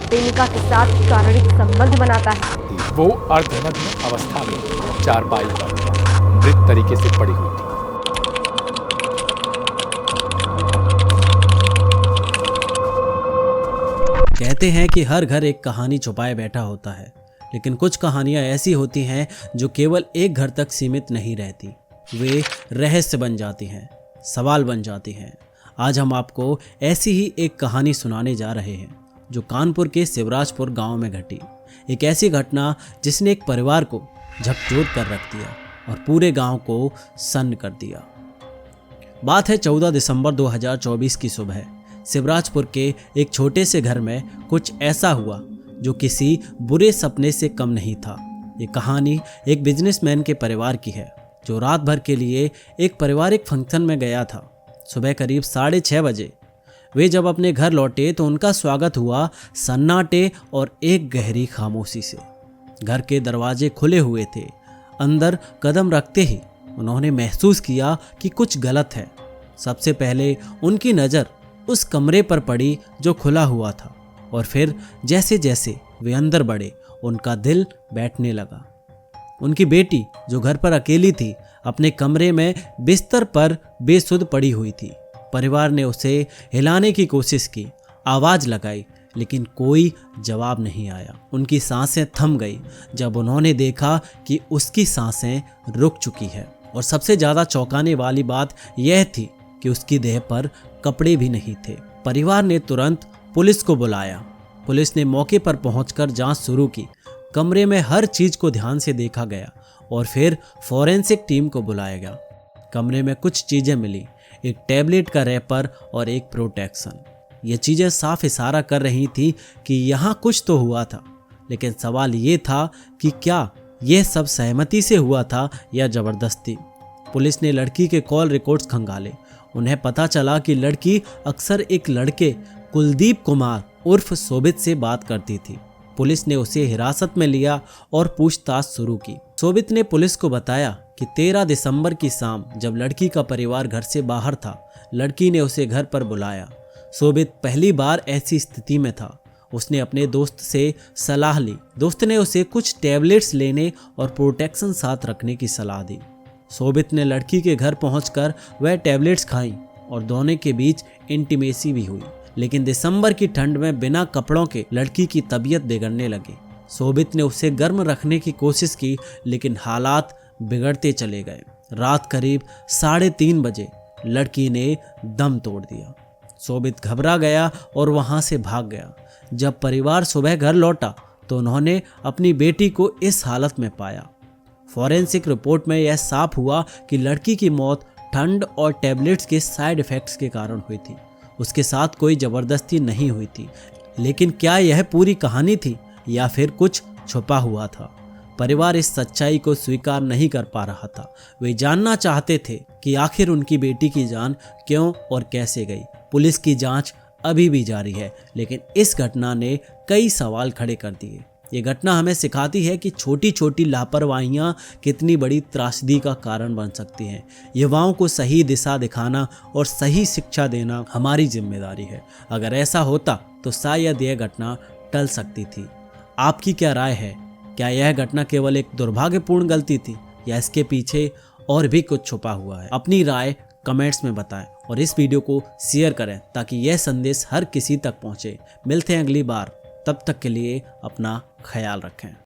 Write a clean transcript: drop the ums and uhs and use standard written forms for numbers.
प्रेमिका के साथ शारीरिक संबंध बनाता है। वो अर्धनग्न अवस्था में चारपाई पर मृत तरीके से पड़ी हुई थी। कहते हैं कि हर घर एक कहानी छुपाए बैठा होता है, लेकिन कुछ कहानियां ऐसी होती हैं जो केवल एक घर तक सीमित नहीं रहती। वे रहस्य बन जाती हैं, सवाल बन जाती हैं। आज हम आपको ऐसी ही एक कहानी सुनाने जा रहे हैं जो कानपुर के शिवराजपुर गांव में घटी। एक ऐसी घटना जिसने एक परिवार को झकझोर कर रख दिया और पूरे गांव को सन्न कर दिया। बात है 14 दिसंबर 2024 की सुबह। शिवराजपुर के एक छोटे से घर में कुछ ऐसा हुआ जो किसी बुरे सपने से कम नहीं था। ये कहानी एक बिजनेसमैन के परिवार की है जो रात भर के लिए एक पारिवारिक फंक्शन में गया था। सुबह करीब 6:30 बजे वे जब अपने घर लौटे तो उनका स्वागत हुआ सन्नाटे और एक गहरी खामोशी से। घर के दरवाजे खुले हुए थे। अंदर कदम रखते ही उन्होंने महसूस किया कि कुछ गलत है। सबसे पहले उनकी नज़र उस कमरे पर पड़ी जो खुला हुआ था, और फिर जैसे जैसे वे अंदर बढ़े उनका दिल बैठने लगा। उनकी बेटी जो घर पर अकेली थी अपने कमरे में बिस्तर पर बेसुध पड़ी हुई थी। परिवार ने उसे हिलाने की कोशिश की, आवाज़ लगाई, लेकिन कोई जवाब नहीं आया। उनकी सांसें थम गई जब उन्होंने देखा कि उसकी सांसें रुक चुकी है। और सबसे ज़्यादा चौंकाने वाली बात यह थी कि उसकी देह पर कपड़े भी नहीं थे। परिवार ने तुरंत पुलिस को बुलाया। पुलिस ने मौके पर पहुंचकर जांच शुरू की। कमरे में हर चीज़ को ध्यान से देखा गया और फिर फॉरेंसिक टीम को बुलाया गया। कमरे में कुछ चीज़ें मिली, एक टैबलेट का रैपर और एक प्रोटेक्शन। ये चीज़ें साफ इशारा कर रही थी कि यहाँ कुछ तो हुआ था, लेकिन सवाल ये था कि क्या यह सब सहमति से हुआ था या ज़बरदस्ती। पुलिस ने लड़की के कॉल रिकॉर्ड्स खंगाले। उन्हें पता चला कि लड़की अक्सर एक लड़के कुलदीप कुमार उर्फ शोभित से बात करती थी। पुलिस ने उसे हिरासत में लिया और पूछताछ शुरू की। शोभित ने पुलिस को बताया कि 13 दिसंबर की शाम जब लड़की का परिवार घर से बाहर था, लड़की ने उसे घर पर बुलाया। शोभित पहली बार ऐसी स्थिति में था। उसने अपने दोस्त से सलाह ली। दोस्त ने उसे कुछ टैबलेट्स लेने और प्रोटेक्शन साथ रखने की सलाह दी। शोभित ने लड़की के घर पहुंचकर वह टैबलेट्स खाई और दोनों के बीच इंटीमेसी भी हुई। लेकिन दिसंबर की ठंड में बिना कपड़ों के लड़की की तबीयत बिगड़ने लगी। शोभित ने उसे गर्म रखने की कोशिश की, लेकिन हालात बिगड़ते चले गए। रात करीब 3:30 बजे लड़की ने दम तोड़ दिया। शोभित घबरा गया और वहां से भाग गया। जब परिवार सुबह घर लौटा तो उन्होंने अपनी बेटी को इस हालत में पाया। फॉरेंसिक रिपोर्ट में यह साफ हुआ कि लड़की की मौत ठंड और टैबलेट्स के साइड इफेक्ट्स के कारण हुई थी। उसके साथ कोई ज़बरदस्ती नहीं हुई थी। लेकिन क्या यह पूरी कहानी थी या फिर कुछ छुपा हुआ था? परिवार इस सच्चाई को स्वीकार नहीं कर पा रहा था। वे जानना चाहते थे कि आखिर उनकी बेटी की जान क्यों और कैसे गई। पुलिस की जांच अभी भी जारी है, लेकिन इस घटना ने कई सवाल खड़े कर दिए। ये घटना हमें सिखाती है कि छोटी छोटी लापरवाहियाँ कितनी बड़ी त्रासदी का कारण बन सकती हैं। युवाओं को सही दिशा दिखाना और सही शिक्षा देना हमारी जिम्मेदारी है। अगर ऐसा होता तो शायद यह घटना टल सकती थी। आपकी क्या राय है? क्या यह घटना केवल एक दुर्भाग्यपूर्ण गलती थी या इसके पीछे और भी कुछ छुपा हुआ है? अपनी राय कमेंट्स में बताएं और इस वीडियो को शेयर करें ताकि यह संदेश हर किसी तक पहुंचे। मिलते हैं अगली बार, तब तक के लिए अपना ख्याल रखें।